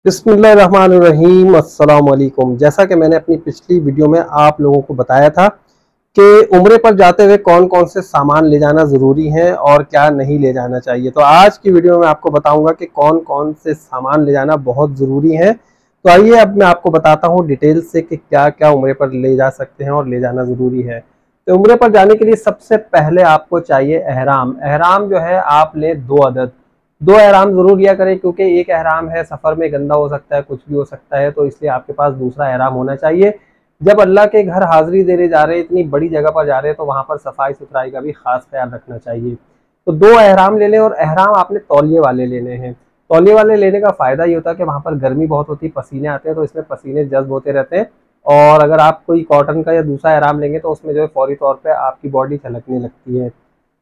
बिस्मिल्लाहिर्रहमानिर्रहीम, अस्सलाम वालेकुम। जैसा कि मैंने अपनी पिछली वीडियो में आप लोगों को बताया था कि उम्रे पर जाते हुए कौन कौन से सामान ले जाना ज़रूरी है और क्या नहीं ले जाना चाहिए, तो आज की वीडियो में आपको बताऊंगा कि कौन कौन से सामान ले जाना बहुत ज़रूरी है। तो आइए अब मैं आपको बताता हूँ डिटेल से कि क्या क्या उम्रे पर ले जा सकते हैं और ले जाना ज़रूरी है। तो उम्रे पर जाने के लिए सबसे पहले आपको चाहिए एहराम। एहराम जो है आप लें 2 अदद। 2 एहराम जरूर लिया करें, क्योंकि एक एहराम है सफ़र में गंदा हो सकता है, कुछ भी हो सकता है, तो इसलिए आपके पास दूसरा एहराम होना चाहिए। जब अल्लाह के घर हाजिरी देने जा रहे हैं, इतनी बड़ी जगह पर जा रहे हैं, तो वहाँ पर सफाई सुथराई का भी खास ख्याल रखना चाहिए। तो 2 एहराम ले लें, और एहराम आपने तौलिए वाले लेने हैं। तौलिए वाले लेने का फ़ायदा ये होता है कि वहाँ पर गर्मी बहुत होती है, पसीने आते हैं, तो इसमें पसीने जज्ब होते रहते हैं। और अगर आप कोई कॉटन का या दूसरा एहराम लेंगे तो उसमें जो है फौरी तौर पर आपकी बॉडी छलकने लगती है।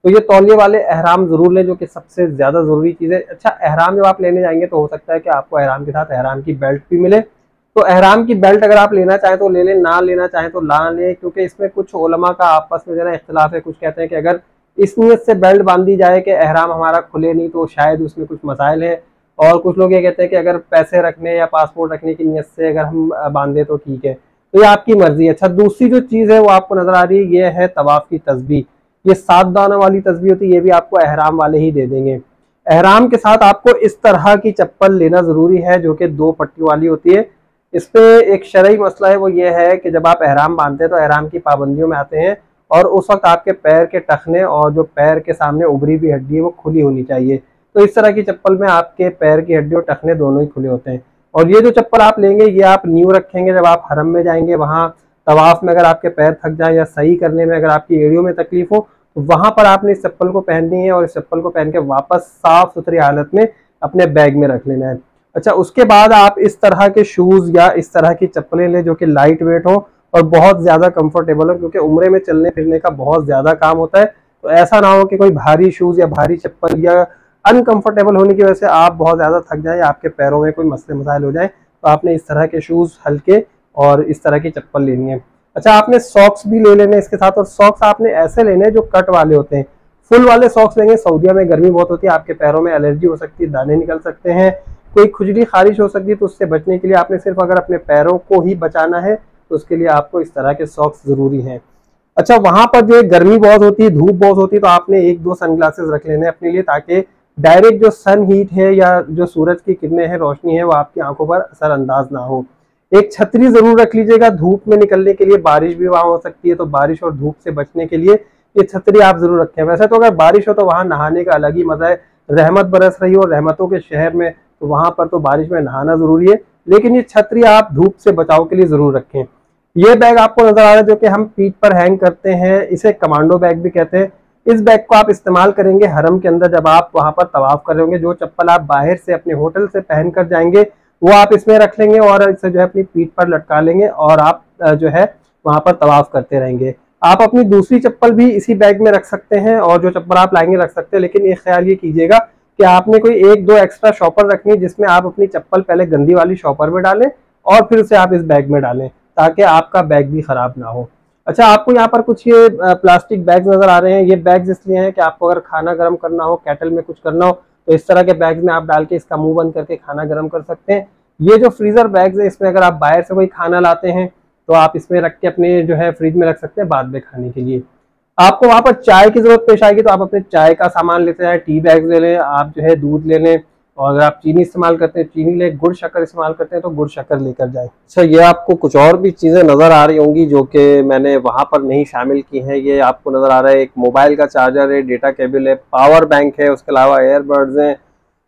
तो ये तौलिए वाले एहराम जरूर लें, जो कि सबसे ज्यादा जरूरी चीज है। अच्छा, एहराम जब आप लेने जाएंगे तो हो सकता है कि आपको एहराम के साथ एहराम की बेल्ट भी मिले, तो एहराम की बेल्ट अगर आप लेना चाहें तो ले लें, ना लेना चाहें तो ना लें, क्योंकि इसमें कुछ उलमा का आपस में जरा इख्तिलाफ है। कुछ कहते हैं कि अगर इस नीयत से बेल्ट बांधी जाए कि एहराम हमारा खुले नहीं, तो शायद उसमें कुछ मसाइल है। और कुछ लोग ये कहते हैं कि अगर पैसे रखने या पासपोर्ट रखने की नीयत से अगर हम बांधे तो ठीक है। तो ये आपकी मर्जी है। अच्छा, दूसरी जो चीज़ है वो आपको नजर आ रही है, ये है तवाफ की तस्बीह। ये 7 दाना वाली तस्बीह होती है, ये भी आपको एहराम वाले ही दे देंगे। एहराम के साथ आपको इस तरह की चप्पल लेना ज़रूरी है, जो कि 2 पट्टी वाली होती है। इस पे एक शरई मसला है, वो ये है कि जब आप एहराम बांधते हैं तो एहराम की पाबंदियों में आते हैं, और उस वक्त आपके पैर के टखने और जो पैर के सामने उभरी हुई हड्डी है वो खुली होनी चाहिए। तो इस तरह की चप्पल में आपके पैर की हड्डी और टखने दोनों ही खुले होते हैं। और ये जो चप्पल आप लेंगे ये आप न्यू रखेंगे जब आप हरम में जाएंगे। वहाँ तवाफ में अगर आपके पैर थक जाए या सही करने में अगर आपकी एड़ियों में तकलीफ हो, तो वहां पर आपने इस चप्पल को पहननी है, और इस चप्पल को पहन के वापस साफ सुथरी हालत में अपने बैग में रख लेना है। अच्छा, उसके बाद आप इस तरह के शूज या इस तरह की चप्पलें लें जो कि लाइट वेट हो और बहुत ज्यादा कंफर्टेबल हो, क्योंकि उम्रे में चलने फिरने का बहुत ज्यादा काम होता है। तो ऐसा ना हो कि कोई भारी शूज या भारी चप्पल या अनकंफर्टेबल होने की वजह से आप बहुत ज्यादा थक जाए, आपके पैरों में कोई मसले मसाइल हो जाए। तो आपने इस तरह के शूज हल्के और इस तरह की चप्पल लेनी है। अच्छा, आपने सॉक्स भी ले लेने इसके साथ, और सॉक्स आपने ऐसे लेने जो कट वाले होते हैं। फुल वाले सॉक्स लेंगे, सऊदीया में गर्मी बहुत होती है, आपके पैरों में एलर्जी हो सकती है, दाने निकल सकते हैं, कोई खुजली खारिश हो सकती है। तो उससे बचने के लिए आपने सिर्फ अगर अपने पैरों को ही बचाना है तो उसके लिए आपको इस तरह के सॉक्स जरूरी हैं। अच्छा, वहां पर जो गर्मी बहुत होती है, धूप बहुत होती है, तो आपने 1-2 सनग्लासेस रख लेने अपने लिए, ताकि डायरेक्ट जो सन हीट है या जो सूरज की किरणें हैं, रोशनी है, वो आपकी आंखों पर असरअंदाज ना हो। एक छतरी जरूर रख लीजिएगा, धूप में निकलने के लिए, बारिश भी वहां हो सकती है, तो बारिश और धूप से बचने के लिए ये छतरी आप जरूर रखें। वैसे तो अगर बारिश हो तो वहां नहाने का अलग ही मजा है, रहमत बरस रही हो रहमतों के शहर में, तो वहां पर तो बारिश में नहाना जरूरी है, लेकिन ये छतरी आप धूप से बचाव के लिए जरूर रखें। ये बैग आपको नजर आ रहा है जो कि हम पीठ पर हैंग करते हैं, इसे कमांडो बैग भी कहते हैं। इस बैग को आप इस्तेमाल करेंगे हरम के अंदर जब आप वहां पर तवाफ कर रहे होंगे। जो चप्पल आप बाहर से अपने होटल से पहन कर जाएंगे वो आप इसमें रख लेंगे, और इसे जो है अपनी पीठ पर लटका लेंगे, और आप जो है वहां पर तवाफ करते रहेंगे। आप अपनी दूसरी चप्पल भी इसी बैग में रख सकते हैं, और जो चप्पल आप लाएंगे रख सकते हैं, लेकिन एक ख्याल ये कीजिएगा कि आपने कोई 1-2 एक्स्ट्रा शॉपर रखनी है, जिसमें आप अपनी चप्पल पहले गंदी वाली शॉपर में डालें और फिर उसे आप इस बैग में डालें, ताकि आपका बैग भी खराब ना हो। अच्छा, आपको यहाँ पर कुछ ये प्लास्टिक बैग्स नजर आ रहे हैं। ये बैग्स इसलिए हैं कि आपको अगर खाना गर्म करना हो, केटल में कुछ करना हो, तो इस तरह के बैग्स में आप डाल के इसका मुंह बंद करके खाना गर्म कर सकते हैं। ये जो फ्रीजर बैग्स है, इसमें अगर आप बाहर से कोई खाना लाते हैं तो आप इसमें रख के अपने जो है फ्रिज में रख सकते हैं बाद में खाने के लिए। आपको वहां पर चाय की जरूरत पेश आएगी तो आप अपने चाय का सामान लेते हैं, टी बैग्स ले लें, आप जो है दूध ले लें, और अगर आप चीनी इस्तेमाल करते हैं चीनी ले, गुड़ शक्कर इस्तेमाल करते हैं तो गुड़ शक्कर लेकर जाएं। अच्छा, ये आपको कुछ और भी चीज़ें नज़र आ रही होंगी जो कि मैंने वहाँ पर नहीं शामिल की हैं। ये आपको नज़र आ रहा है, एक मोबाइल का चार्जर है, डेटा केबल है, पावर बैंक है, उसके अलावा एयरबड्स हैं,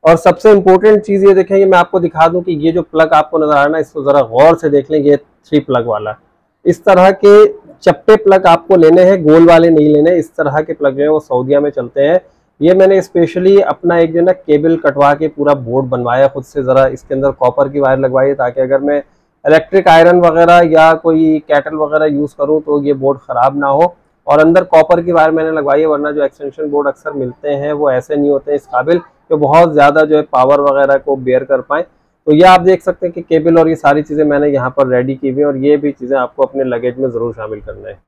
और सबसे इम्पोर्टेंट चीज़ ये देखें, ये मैं आपको दिखा दूँ कि ये जो प्लग आपको नज़र आ रहा है ना, इसको ज़रा गौर से देख लें। ये 3 प्लग वाला, इस तरह के चप्पे प्लग आपको लेने हैं, गोल वाले नहीं लेने। इस तरह के प्लग जो है वो सऊदीया में चलते हैं। ये मैंने स्पेशली अपना एक जो ना केबल कटवा के पूरा बोर्ड बनवाया खुद से। ज़रा इसके अंदर कॉपर की वायर लगवाई है, ताकि अगर मैं इलेक्ट्रिक आयरन वगैरह या कोई कैटल वगैरह यूज़ करूँ तो ये बोर्ड ख़राब ना हो। और अंदर कॉपर की वायर मैंने लगवाई है, वरना जो एक्सटेंशन बोर्ड अक्सर मिलते हैं वो ऐसे नहीं होते इस काबिल कि बहुत ज़्यादा जो है पावर वगैरह को बेयर कर पाएँ। तो ये आप देख सकते हैं कि केबल और ये सारी चीज़ें मैंने यहाँ पर रेडी की हुई हैं, और ये भी चीज़ें आपको अपने लगेज में ज़रूर शामिल करना है।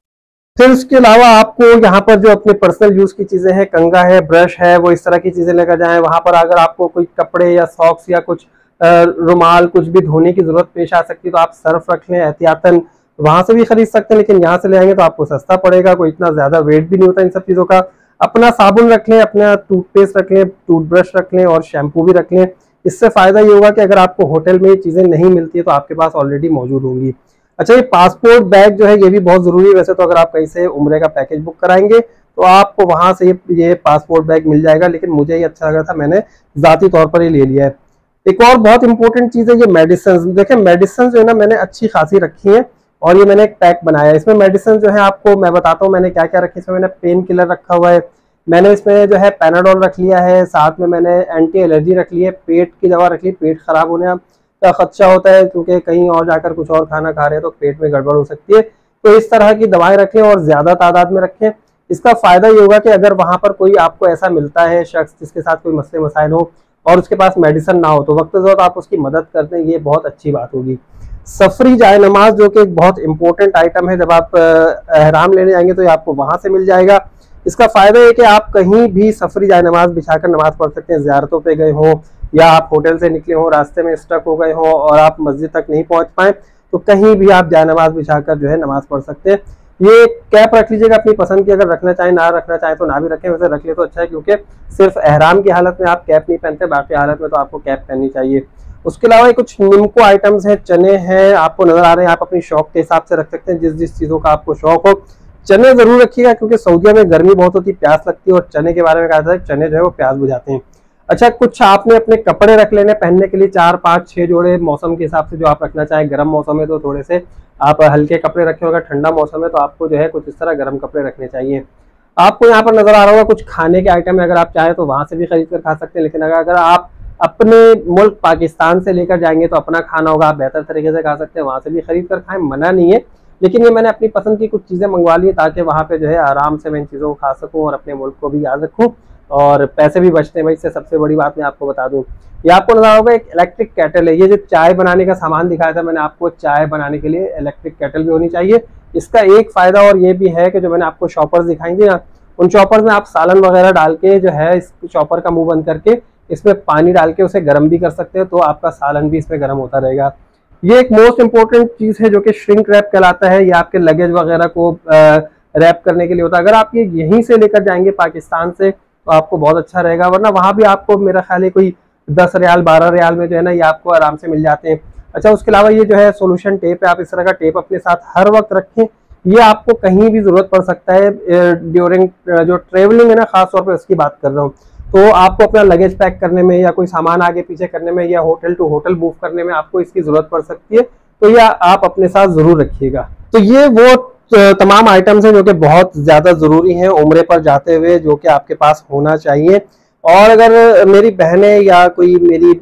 फिर उसके अलावा आपको यहाँ पर जो अपने पर्सनल यूज की चीजें हैं, कंघा है, ब्रश है, वो इस तरह की चीजें लेकर जाएं। वहां पर अगर आपको कोई कपड़े या सॉक्स या कुछ रुमाल, कुछ भी धोने की जरूरत पेश आ सकती है तो आप सर्फ रख लें एहतियातन, वहां से भी खरीद सकते हैं, लेकिन यहाँ से ले आएंगे तो आपको सस्ता पड़ेगा, कोई इतना ज्यादा वेट भी नहीं होता इन सब चीजों का। अपना साबुन रख लें, अपना टूथपेस्ट रख लें, टूथब्रश रख लें और शैम्पू भी रख लें। इससे फायदा ये होगा कि अगर आपको होटल में ये चीजें नहीं मिलती है तो आपके पास ऑलरेडी मौजूद होंगी। अच्छा, ये पासपोर्ट बैग जो है ये भी बहुत जरूरी है। वैसे तो अगर आप कहीं से उम्रे का पैकेज बुक कराएंगे तो आपको वहां से ये पासपोर्ट बैग मिल जाएगा, लेकिन मुझे ये अच्छा लगा था, मैंने जाती तौर पर ये ले लिया है। एक और बहुत इंपॉर्टेंट चीज है ये मेडिसिन। देखें मेडिसिन जो है ना मैंने अच्छी खासी रखी है और ये मैंने एक पैक बनाया है। इसमें मेडिसिन जो है आपको मैं बताता हूँ मैंने क्या क्या रखी है। इसमें मैंने पेन किलर रखा हुआ है, मैंने इसमें जो है पैनाडोल रख लिया है, साथ में मैंने एंटी एलर्जी रख ली है, पेट की दवा रख ली, पेट खराब होने का खदशा होता है क्योंकि कहीं और जाकर कुछ और खाना खा रहे हैं तो पेट में गड़बड़ हो सकती है, तो इस तरह की दवाएं रखें और ज्यादा तादाद में रखें। इसका फायदा ये होगा कि अगर वहां पर कोई आपको ऐसा मिलता है शख्स जिसके साथ कोई मसले मसाइल हो और उसके पास मेडिसिन ना हो तो वक्त ज़रूरत आप उसकी मदद करते हैं, ये बहुत अच्छी बात होगी। सफरी जाए नमाज जो कि एक बहुत इंपॉर्टेंट आइटम है, जब आप एहराम लेने जाएंगे तो ये आपको वहां से मिल जाएगा। इसका फायदा है कि आप कहीं भी सफरी जाए नमाज बिछाकर नमाज पढ़ सकते हैं, ज़ियारतों पे गए हो या आप होटल से निकले हो, रास्ते में स्टक हो गए हो और आप मस्जिद तक नहीं पहुंच पाए तो कहीं भी आप जाए नमाज बिछाकर जो है नमाज पढ़ सकते हैं। ये कैप रख लीजिएगा अपनी पसंद की, अगर रखना चाहें, ना रखना चाहें तो ना भी रखें, वैसे रख ले तो अच्छा है क्योंकि सिर्फ एहराम की हालत में आप कैप नहीं पहनते, बाकी हालत में तो आपको कैप पहननी चाहिए। उसके अलावा कुछ निम्को आइटम्स हैं, चने हैं, आपको नजर आ रहे हैं, आप अपनी शौक के हिसाब से रख सकते हैं, जिस जिस चीजों का आपको शौक हो। चने जरूर रखिएगा क्योंकि सऊदीया में गर्मी बहुत होती है, प्यास लगती है और चने के बारे में कहा जाता है चने जो है वो प्यास बुझाते हैं। अच्छा, कुछ आपने अपने कपड़े रख लेने पहनने के लिए, 4, 5, 6 जोड़े मौसम के हिसाब से जो आप रखना चाहें। गर्म मौसम है तो थोड़े से आप हल्के कपड़े रखें, अगर ठंडा मौसम है तो आपको जो है कुछ इस तरह गर्म कपड़े रखने चाहिए। आपको यहाँ पर नजर आ रहा होगा कुछ खाने के आइटम है, अगर आप चाहें तो वहां से भी खरीद कर खा सकते हैं, लेकिन अगर आप अपने मुल्क पाकिस्तान से लेकर जाएंगे तो अपना खाना होगा, आप बेहतर तरीके से खा सकते हैं, वहां से भी खरीद कर खाएं, मना नहीं है, लेकिन ये मैंने अपनी पसंद की कुछ चीजें मंगवा ली ताकि वहां पे जो है आराम से मैं इन चीजों को खा सकूं और अपने मुल्क को भी याद रखूं और पैसे भी बचते हैं भाई। इससे सबसे बड़ी बात मैं आपको बता दूं, ये आपको नजर होगा एक इलेक्ट्रिक केटल है। ये जो चाय बनाने का सामान दिखाया था मैंने आपको, चाय बनाने के लिए इलेक्ट्रिक केटल भी होनी चाहिए। इसका एक फायदा और ये भी है कि जो मैंने आपको चॉपर्स दिखाई थी ना, उन चॉपर्स में आप सालन वगैरह डाल के जो है इस चॉपर का मुंह बंद करके इसमें पानी डाल के उसे गर्म भी कर सकते हैं, तो आपका सालन भी इसमें गर्म होता रहेगा। ये एक मोस्ट इंपॉर्टेंट चीज है जो कि श्रिंक रैप कहलाता है, ये आपके लगेज वगैरह को रैप करने के लिए होता है। अगर आप ये यहीं से लेकर जाएंगे पाकिस्तान से तो आपको बहुत अच्छा रहेगा, वरना वहां भी आपको मेरा ख्याल है कोई 10 रियाल 12 रियाल में जो है ना ये आपको आराम से मिल जाते हैं। अच्छा, उसके अलावा ये जो है सोल्यूशन टेप है, आप इस तरह का टेप अपने साथ हर वक्त रखें, ये आपको कहीं भी जरूरत पड़ सकता है ड्यूरिंग जो ट्रेवलिंग है ना, खासतौर पर उसकी बात कर रहा हूँ। तो आपको अपना लगेज पैक करने में या कोई सामान आगे पीछे करने में या होटल टू होटल मूव करने में आपको इसकी जरूरत पड़ सकती है, तो यह आप अपने साथ जरूर रखिएगा। तो ये वो तमाम आइटम्स हैं जो कि बहुत ज्यादा जरूरी हैं उम्रे पर जाते हुए, जो कि आपके पास होना चाहिए। और अगर मेरी बहनें या कोई मेरी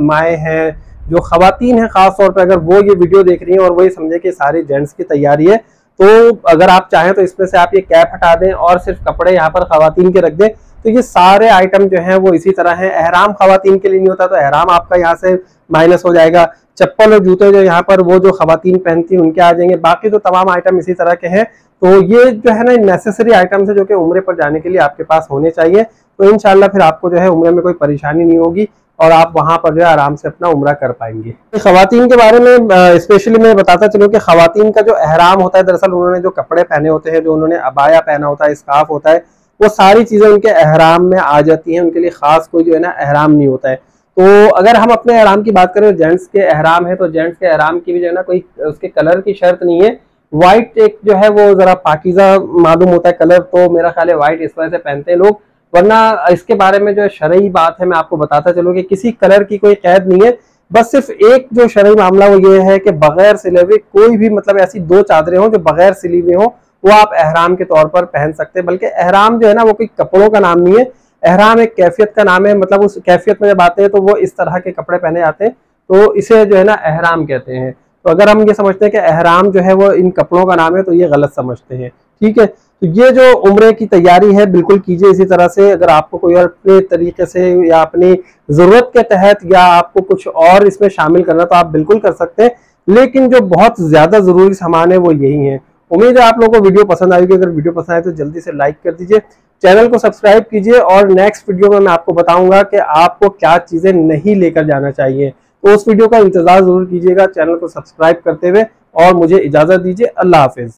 माएँ हैं जो खवातीन हैं खास तौर पर, अगर वो ये वीडियो देख रही हैं और वही समझे कि सारे जेंट्स की तैयारी है, तो अगर आप चाहें तो इसमें से आप ये कैप हटा दें और सिर्फ कपड़े यहाँ पर खवातीन के रख दें, तो ये सारे आइटम जो हैं वो इसी तरह हैं। एहराम खवातीन के लिए नहीं होता तो एहराम आपका यहाँ से माइनस हो जाएगा, चप्पल और जूते जो यहाँ पर वो जो खवातीन पहनती हैं उनके आ जाएंगे, बाकी तो तमाम आइटम इसी तरह के हैं। तो ये जो है ना नेसेसरी आइटम्स है जो कि उम्रे पर जाने के लिए आपके पास होने चाहिए, तो इंशाल्लाह फिर आपको जो है उम्रे में कोई परेशानी नहीं होगी और आप वहां पर जो है आराम से अपना उम्रा कर पाएंगे। खवातीन के बारे में स्पेशली मैं बताता चलूं कि खवातीन का जो एहराम होता है, दरअसल उन्होंने जो कपड़े पहने होते हैं, जो उन्होंने अबाया पहना होता है, स्कार्फ होता है, वो सारी चीजें उनके एहराम में आ जाती हैं, उनके लिए खास कोई जो है ना एहराम नहीं होता है। तो अगर हम अपने एहराम की बात करें, जेंट्स के एहराम है तो जेंट्स के एहराम की भी जो है ना कोई उसके कलर की शर्त नहीं है। व्हाइट एक जो है वो जरा पाकीज़ा मालूम होता है कलर, तो मेरा ख्याल है व्हाइट इस वजह से पहनते हैं लोग, वरना इसके बारे में जो शरई बात है मैं आपको बताता चलूँ कि किसी कलर की कोई कैद नहीं है। बस सिर्फ एक जो शरई मामला वो ये है कि बगैर सिले हुए कोई भी, मतलब ऐसी 2 चादरें हों जो बगैर सिली हुई हों, वो आप एहराम के तौर पर पहन सकते हैं। बल्कि एहराम जो है ना वो कोई कपड़ों का नाम नहीं है, एहराम एक कैफियत का नाम है। मतलब उस कैफियत में जब आते हैं तो वो इस तरह के कपड़े पहने जाते हैं, तो इसे जो है ना एहराम कहते हैं। तो अगर हम ये समझते हैं कि एहराम जो है वो इन कपड़ों का नाम है तो ये गलत समझते हैं, ठीक है। तो ये जो उम्रे की तैयारी है बिल्कुल कीजिए इसी तरह से। अगर आपको कोई और अपने तरीके से या अपनी जरूरत के तहत या आपको कुछ और इसमें शामिल करना तो आप बिल्कुल कर सकते हैं, लेकिन जो बहुत ज्यादा जरूरी सामान है वो यही है। उम्मीद है आप लोगों को वीडियो पसंद आएगी। अगर वीडियो पसंद आए तो जल्दी से लाइक कर दीजिए, चैनल को सब्सक्राइब कीजिए और नेक्स्ट वीडियो में मैं आपको बताऊंगा कि आपको क्या चीजें नहीं लेकर जाना चाहिए। तो उस वीडियो का इंतजार जरूर कीजिएगा। चैनल को सब्सक्राइब करते हुए और मुझे इजाजत दीजिए। अल्लाह हाफिज।